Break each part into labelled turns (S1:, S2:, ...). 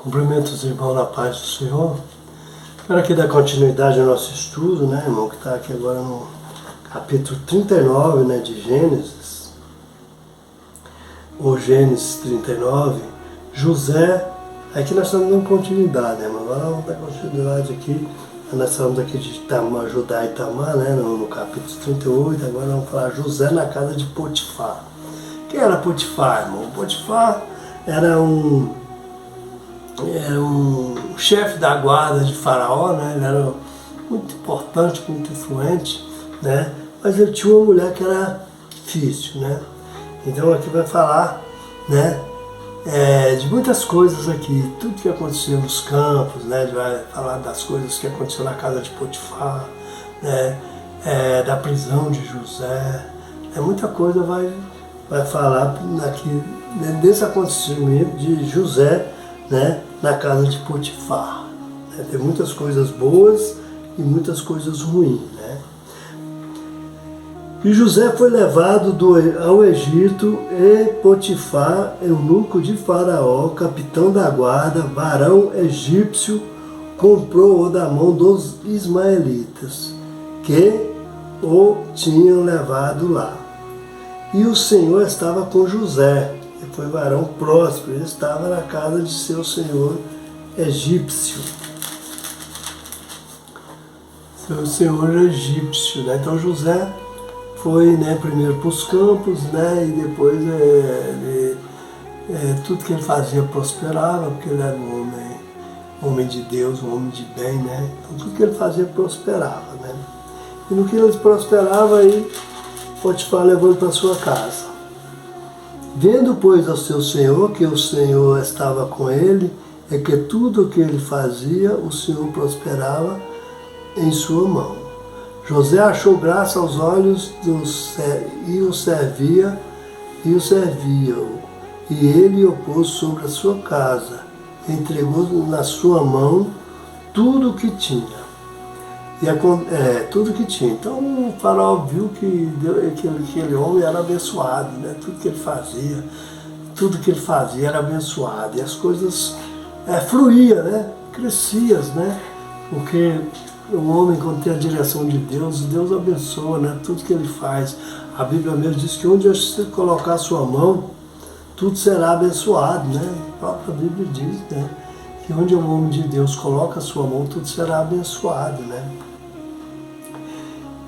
S1: Cumprimento os irmãos na paz do Senhor. Quero aqui dar continuidade ao nosso estudo, né, irmão, que está aqui agora no capítulo 39, né, de Gênesis, ou Gênesis 39. José, aqui nós estamos dando continuidade, né, irmão? Agora vamos dar continuidade aqui. Nós falamos aqui de Tamar, Judá e Tamar, né, no capítulo 38, agora vamos falar José na casa de Potifar. Quem era Potifar, irmão? Potifar era um chefe da guarda de Faraó, né? Ele era muito importante, muito influente, né? Mas ele tinha uma mulher que era difícil, né? Então aqui vai falar, né, de muitas coisas aqui, tudo que aconteceu nos campos, né? Vai falar das coisas que aconteceu na casa de Potifar, né? Da prisão de José, muita coisa vai falar aqui, né, desse acontecimento de José, né, na casa de Potifar. Tem muitas coisas boas e muitas coisas ruins, né? E José foi levado ao Egito e Potifar, eunuco de Faraó, capitão da guarda, varão egípcio, comprou-o da mão dos ismaelitas, que o tinham levado lá. E o Senhor estava com José, ele foi varão próspero, ele estava na casa de seu senhor egípcio. Seu senhor egípcio, né? Então José foi, né, primeiro para os campos, né, e depois tudo que ele fazia prosperava, porque ele era um homem de Deus, um homem de bem, né? Então tudo que ele fazia prosperava, né? E no que ele prosperava, aí Potifar levou ele para sua casa. Vendo, pois, ao seu senhor que o Senhor estava com ele, e que tudo o que ele fazia, o Senhor prosperava em sua mão. José achou graça aos olhos e o servia, e ele o pôs sobre a sua casa, entregou na sua mão tudo o que tinha. Tudo que tinha. Então o faraó viu que aquele homem era abençoado, né? Tudo que ele fazia era abençoado. E as coisas fluíam, né? Cresciam, né? Porque o homem, quando tem a direção de Deus, Deus abençoa, né? Tudo que ele faz. A Bíblia mesmo diz que onde você colocar a sua mão, tudo será abençoado, né? A própria Bíblia diz, né, que onde o homem de Deus coloca a sua mão, tudo será abençoado, né?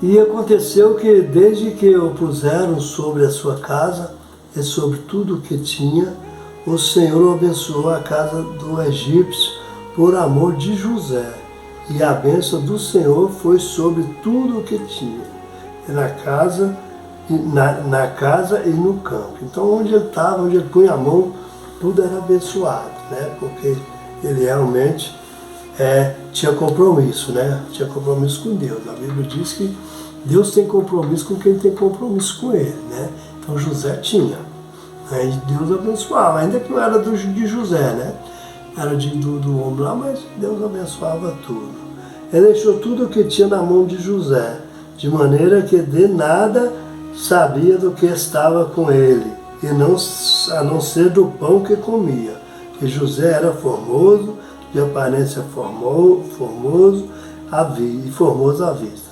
S1: E aconteceu que, desde que o puseram sobre a sua casa e sobre tudo o que tinha, o Senhor abençoou a casa do egípcio por amor de José. E a bênção do Senhor foi sobre tudo o que tinha, na casa e no campo. Então, onde ele estava, onde ele punha a mão, tudo era abençoado, né? Porque ele realmente tinha compromisso, né? Tinha compromisso com Deus. A Bíblia diz que Deus tem compromisso com quem tem compromisso com ele, né? Então José tinha, né? E Deus abençoava, ainda que não era de José, né? Era do homem lá, mas Deus abençoava tudo. Ele deixou tudo o que tinha na mão de José, de maneira que de nada sabia do que estava com ele, a não ser do pão que comia. Que José era formoso, de aparência formoso à vista.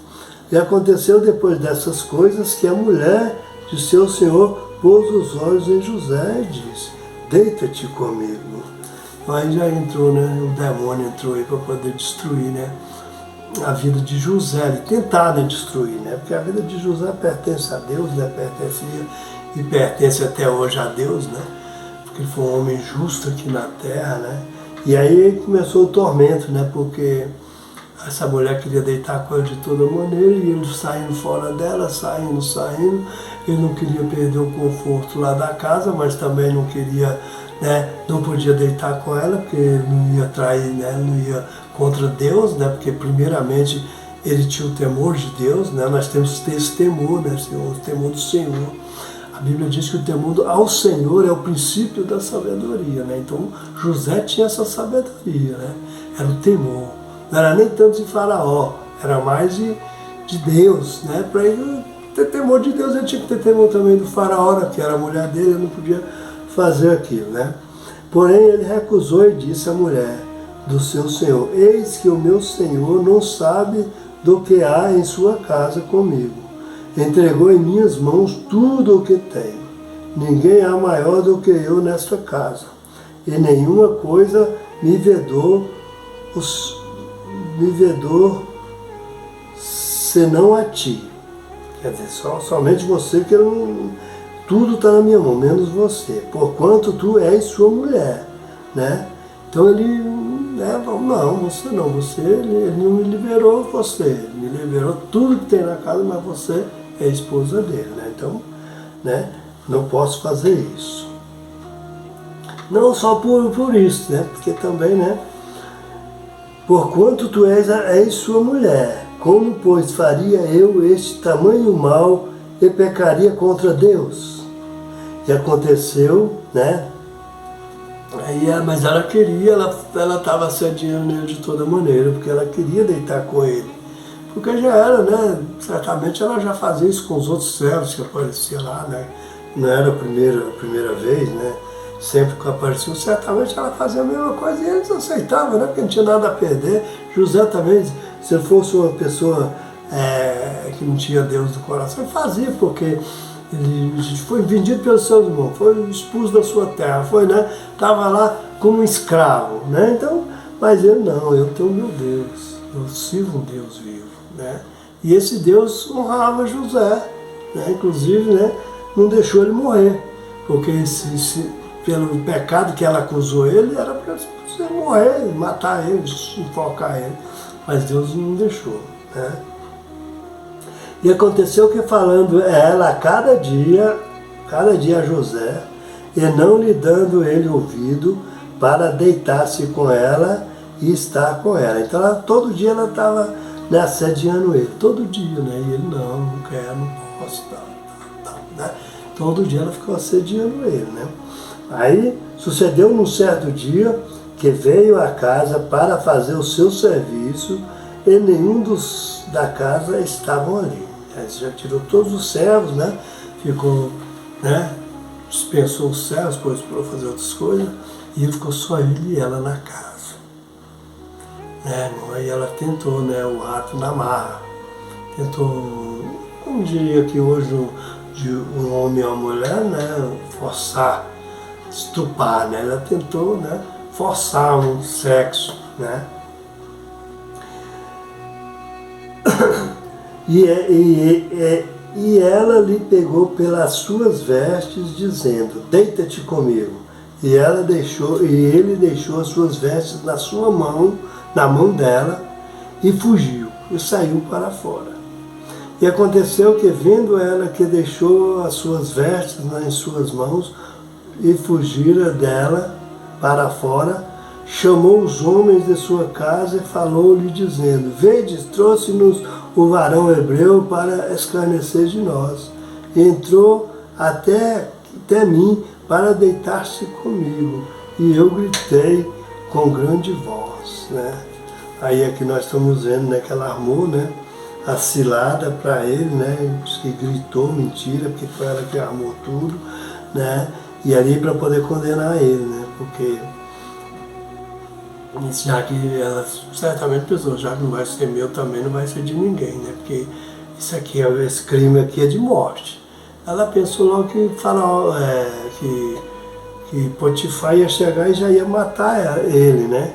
S1: E aconteceu depois dessas coisas que a mulher de seu senhor pôs os olhos em José e disse: deita-te comigo. Aí já entrou, né? O demônio entrou aí para poder destruir, né, a vida de José, ele tentava destruir, né? Porque a vida de José pertence a Deus, né? Pertencia e pertence até hoje a Deus, né? Porque ele foi um homem justo aqui na terra, né? E aí começou o tormento, né? Porque essa mulher queria deitar com ele de toda maneira e ele saindo fora dela, saindo. Ele não queria perder o conforto lá da casa, mas também não queria, né? Não podia deitar com ela, porque ele não ia trair, né? Ele não ia contra Deus, né? Porque primeiramente ele tinha o temor de Deus, né? Nós temos que ter esse temor, né? O temor do Senhor. A Bíblia diz que o temor ao Senhor é o princípio da sabedoria, né? Então José tinha essa sabedoria, né? Era o temor. Não era nem tanto de Faraó, era mais de Deus, né? Para ele ter temor de Deus, ele tinha que ter temor também do Faraó, né? Que era a mulher dele, ele não podia fazer aquilo, né? Porém ele recusou e disse à mulher do seu senhor: eis que o meu senhor não sabe do que há em sua casa comigo. Entregou em minhas mãos tudo o que tenho. Ninguém há maior do que eu nesta casa, e nenhuma coisa me vedou senão a ti. Quer dizer, somente você, que tudo está na minha mão, menos você, porquanto tu és sua mulher, né? Então ele, não, você não, ele não me liberou você, ele me liberou tudo que tem na casa, mas você é a esposa dele, né? Então, né, não posso fazer isso. Não só por isso, né? Porque também, né? Porquanto tu és sua mulher, como, pois, faria eu este tamanho mal e pecaria contra Deus? E aconteceu, né? Mas ela queria, ela estava assediando ele de toda maneira, porque ela queria deitar com ele. Porque já era, né? Certamente ela já fazia isso com os outros servos que apareciam lá, né? Não era a primeira vez, né? Sempre que apareceu, certamente ela fazia a mesma coisa e eles aceitavam, né? Porque não tinha nada a perder. José também, se ele fosse uma pessoa que não tinha Deus no coração, ele fazia, porque ele foi vendido pelos seus irmãos, foi expulso da sua terra, né? Estava lá como um escravo, né? Então, mas ele não, eu tenho meu Deus, eu sirvo um Deus vivo, né? E esse Deus honrava José, né? Inclusive, né? Não deixou ele morrer, porque pelo pecado que ela acusou ele, era para ele morrer, matar ele, enforcar ele, mas Deus não deixou, né? E aconteceu que, falando ela cada dia a José, e não lhe dando ele ouvido, para deitar-se com ela e estar com ela. Então todo dia ela estava, né, assediando ele, todo dia, né? E ele não quero, não posso, tal, né? Todo dia ela ficou assediando ele, né? Aí sucedeu num certo dia que veio à casa para fazer o seu serviço, e nenhum dos da casa estavam ali. Aí já tirou todos os servos, né? Ficou, né? Dispensou os servos, pôs para fazer outras coisas, e ficou só ele e ela na casa. Né, irmão? Aí ela tentou, né? O rato na marra. Tentou, como diria que hoje um homem e uma mulher, né? Forçar, estuprar, né? Ela tentou, né? Forçar um sexo, né? E ela lhe pegou pelas suas vestes, dizendo: deita-te comigo. E ele deixou as suas vestes na mão dela, e fugiu, e saiu para fora. E aconteceu que, vendo ela que deixou as suas vestes em suas mãos, e fugira dela para fora, chamou os homens de sua casa e falou-lhe, dizendo: vedes, trouxe-nos o varão hebreu para escarnecer de nós. E entrou até mim para deitar-se comigo. E eu gritei com grande voz, né? Aí aqui nós estamos vendo, né, que ela armou, né, a cilada para ele, né? Que gritou mentira, porque foi ela que armou tudo, né? E ali para poder condenar ele, né? Porque já que ela certamente pensou, já que não vai ser meu, também não vai ser de ninguém, né? Porque esse crime aqui é de morte. Ela pensou logo que que Potifar ia chegar e já ia matar ele, né?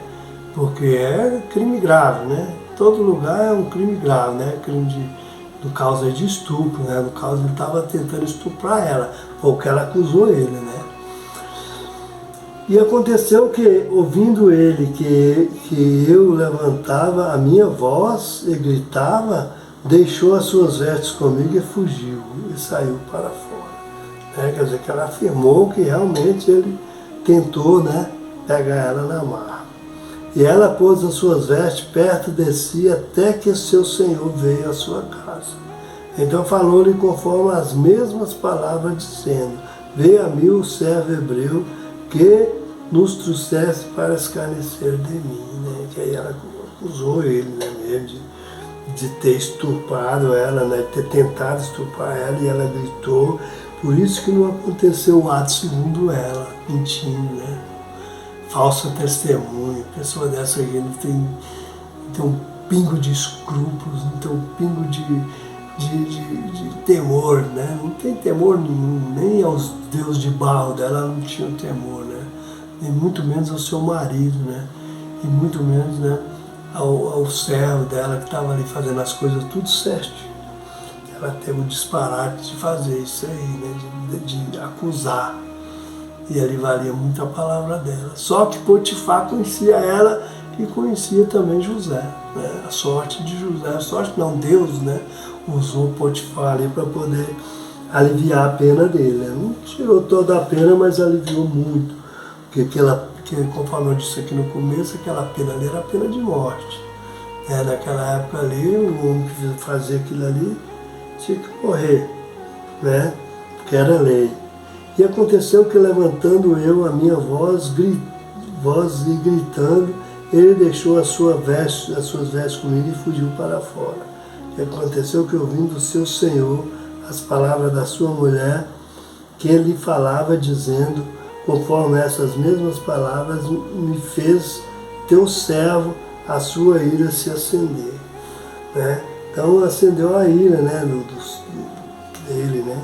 S1: Porque é crime grave, né? Todo lugar é um crime grave, né? Crime no caso de estupro, né? No caso ele estava tentando estuprar ela, foi o que ela acusou ele, né? E aconteceu que, ouvindo ele que eu levantava a minha voz e gritava, deixou as suas vestes comigo e fugiu, e saiu para fora. Né? Quer dizer, que ela afirmou que realmente ele tentou, né, pegar ela na marra. E ela pôs as suas vestes perto de si até que seu senhor veio à sua casa. Então falou-lhe conforme as mesmas palavras, dizendo: veio a mim o servo hebreu que nos trouxesse para escarnecer de mim, né? Que aí ela acusou ele, né, mesmo de ter estuprado ela, né, de ter tentado estuprar ela, e ela gritou. Por isso que não aconteceu o ato segundo ela, mentindo, né? falsa testemunha, pessoa dessa aqui não tem um pingo de escrúpulos, não tem um pingo de temor, né? Não tem temor nenhum, nem aos deuses de barro dela não tinha temor, né? Nem muito menos ao seu marido, né? E muito menos, né, ao servo dela que estava ali fazendo as coisas tudo certinho. Ela teve o disparate de fazer isso aí, né? De acusar. E ali valia muito a palavra dela. Só que Potifar conhecia ela e conhecia também José, né? A sorte de José, a sorte não, Deus, né, usou Potifar ali para poder aliviar a pena dele, né? Não tirou toda a pena, mas aliviou muito, porque conforme eu disse aqui no começo, aquela pena ali era a pena de morte, né? Naquela época ali, o homem que fazia aquilo ali tinha que morrer, né? Porque era lei. E aconteceu que, levantando eu a minha voz e gritando, ele deixou as suas vestes comigo e fugiu para fora. E aconteceu que, ouvindo o seu senhor as palavras da sua mulher, que ele lhe falava, dizendo, conforme essas mesmas palavras, me fez teu servo a sua ira se acender, né? Então acendeu a ira, né, dele, né?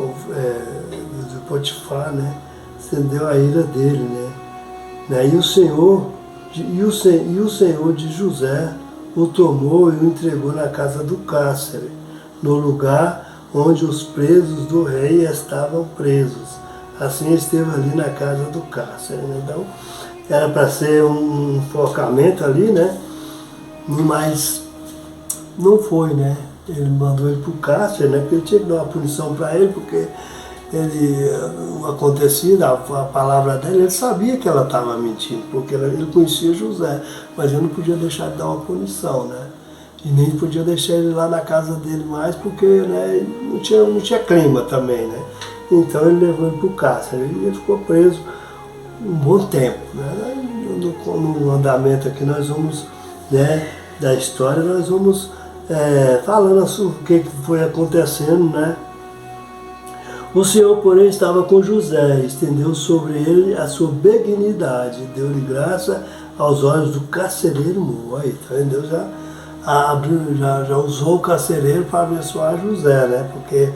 S1: De Potifar, né? Acendeu a ira dele, né? E o Senhor de José o tomou e o entregou na casa do cárcere, no lugar onde os presos do rei estavam presos. Assim esteve ali na casa do cárcere, né? Então era para ser um enforcamento ali, né? Mas não foi, né? Ele mandou ele para o cárcere, né? Porque ele tinha que dar uma punição para ele, porque o acontecido, a palavra dela, ele sabia que ela estava mentindo, porque ele conhecia José, mas ele não podia deixar de dar uma punição, né? E nem podia deixar ele lá na casa dele mais, porque, né, não tinha clima também, né? Então ele levou ele para o cárcere e ele ficou preso um bom tempo, né? No andamento aqui nós vamos, né, da história, nós vamos falando o que foi acontecendo, né? O Senhor, porém, estava com José, estendeu sobre ele a sua benignidade, deu-lhe graça aos olhos do carcereiro Mor. Aí, tá vendo? Deus já usou o carcereiro para abençoar José, né? Porque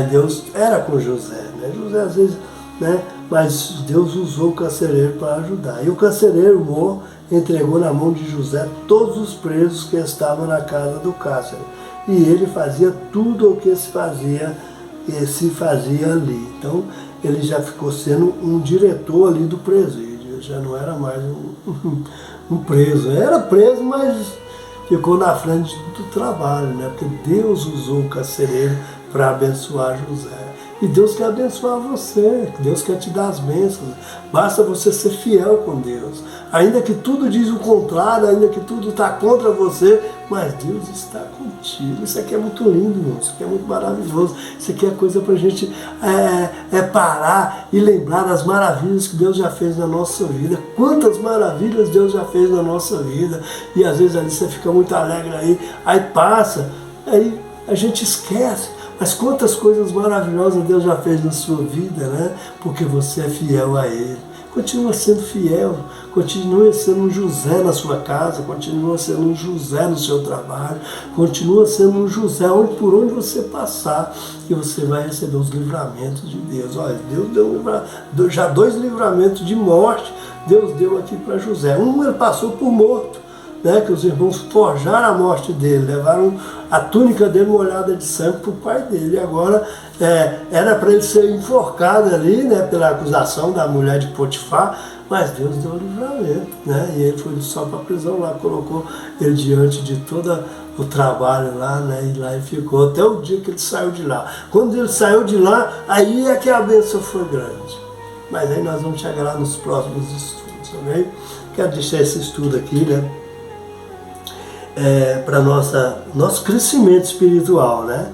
S1: Deus era com José, né? José às vezes, né? Mas Deus usou o carcereiro para ajudar. E o carcereiro Mor entregou na mão de José todos os presos que estavam na casa do cárcere. E ele fazia tudo o que se fazia ali. Então ele já ficou sendo um diretor ali do presídio, já não era mais um preso. Era preso, mas ficou na frente do trabalho, né? Porque Deus usou o carcereiro para abençoar José. E Deus quer abençoar você, Deus quer te dar as bênçãos. Basta você ser fiel com Deus. Ainda que tudo diz o contrário, ainda que tudo está contra você, mas Deus está contigo. Isso aqui é muito lindo, irmão. Isso aqui é muito maravilhoso. Isso aqui é coisa para a gente parar e lembrar das maravilhas que Deus já fez na nossa vida. Quantas maravilhas Deus já fez na nossa vida. E às vezes ali você fica muito alegre aí passa, aí a gente esquece. Mas quantas coisas maravilhosas Deus já fez na sua vida, né? Porque você é fiel a Ele. Continua sendo fiel, continua sendo um José na sua casa, continua sendo um José no seu trabalho, continua sendo um José por onde você passar, que você vai receber os livramentos de Deus. Olha, Deus deu já 2 livramentos de morte, Deus deu aqui para José. Um ele passou por morto, né, que os irmãos forjaram a morte dele, levaram a túnica dele molhada de sangue para o pai dele. E agora era para ele ser enforcado ali, né, pela acusação da mulher de Potifar, mas Deus deu o livramento, né, e ele foi só para a prisão lá, colocou ele diante de todo o trabalho lá, né, e lá ele ficou até o dia que ele saiu de lá. Quando ele saiu de lá, aí é que a bênção foi grande. Mas aí nós vamos chegar lá nos próximos estudos, amém? Quero deixar esse estudo aqui, né, para nosso crescimento espiritual, né?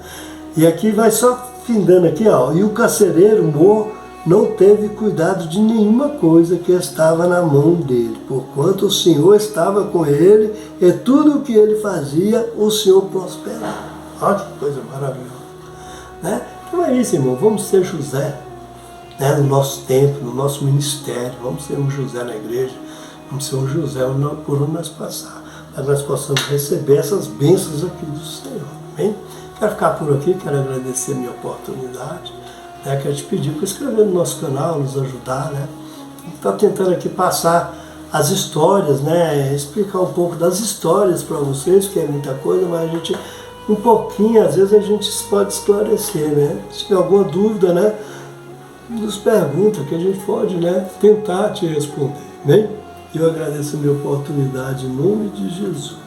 S1: E aqui vai só findando aqui, ó. E o carcereiro Mor não teve cuidado de nenhuma coisa que estava na mão dele, porquanto o Senhor estava com ele e tudo o que ele fazia, o Senhor prosperava. Olha que coisa maravilhosa, né? Então é isso, irmão. Vamos ser José. né, no nosso tempo, no nosso ministério. Vamos ser um José na igreja, vamos ser um José por onde nós passar, para que nós possamos receber essas bênçãos aqui do Senhor. Amém? Quero ficar por aqui, quero agradecer a minha oportunidade, né, quero te pedir para inscrever no nosso canal, nos ajudar, né? Está tentando aqui passar as histórias, né, explicar um pouco das histórias para vocês, que é muita coisa, mas a gente, um pouquinho, às vezes a gente pode esclarecer, né? Se tiver alguma dúvida, né, nos pergunta, que a gente pode, né, tentar te responder, bem? Eu agradeço a minha oportunidade em nome de Jesus.